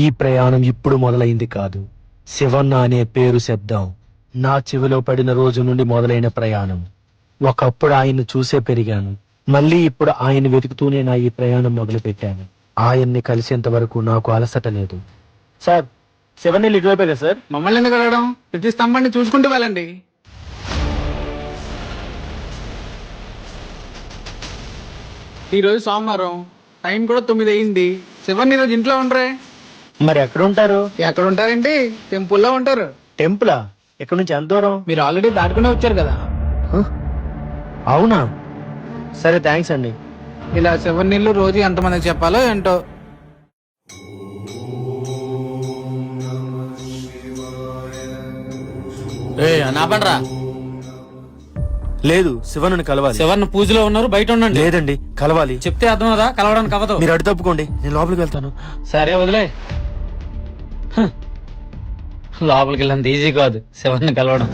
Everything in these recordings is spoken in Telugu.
ఈ ప్రయాణం ఇప్పుడు మొదలైంది కాదు. శివన్న అనే పేరు శబ్దం నా చెవిలో పడిన రోజు నుండి మొదలైన ప్రయాణం. ఒకప్పుడు ఆయన్ని చూసే పెరిగాను. మళ్ళీ ఇప్పుడు ఆయన వెతుకుతూనే నా ఈ ప్రయాణం మొదలు పెట్టాను. ఆయన్ని కలిసేంత వరకు నాకు అలసట లేదు. సార్, శివన్ ఇటువైపే కదా సార్? మమ్మల్ని ఎందుకు అడగడం? ప్రతి స్తంభాన్ని చూసుకుంటూ వెళ్ళండి. ఈరోజు సోమవారం, టైం కూడా 9 అయింది. శివన్ ఈరోజు ఇంట్లో ఉండరే? మరి ఎక్కడ ఉంటారు? ఎక్కడ ఉంటారేంటి? టెంపుల్లో ఉంటారు. టెంపులా? ఎక్కడి నుంచి ఎంత దూరం? మీరు ఆల్రెడీ దాటుకునే వచ్చారు కదా. అవునా? సరే, థ్యాంక్స్ అండి. ఇలా శివన్ నీళ్ళు రోజు ఎంతమందికి చెప్పాలో ఏంటో. నా పండ్రా. లేదు, శివను కలవాలి. శివన్ పూజలో ఉన్నారు, బయట ఉండండి. లేదండి, కలవాలి. చెప్తే అర్థం కదా, కలవడానికి అవ్వదు. మీరు అటు తప్పుకోండి, నేను లోపలికి వెళ్తాను. సరే వదిలే. లోపలికి వెళ్ళంత ఈజీ కాదు శివన్ కలవడం.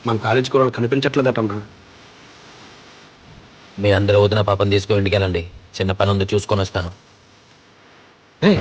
మన కాలేజీ కూడా కనిపించట్లేదటమ్మా. మీ అందరూ వదిన పాపం తీసుకుని ఇంటికి వెళ్ళండి. చిన్న పని ఉంది, చూసుకొని వస్తాను. రే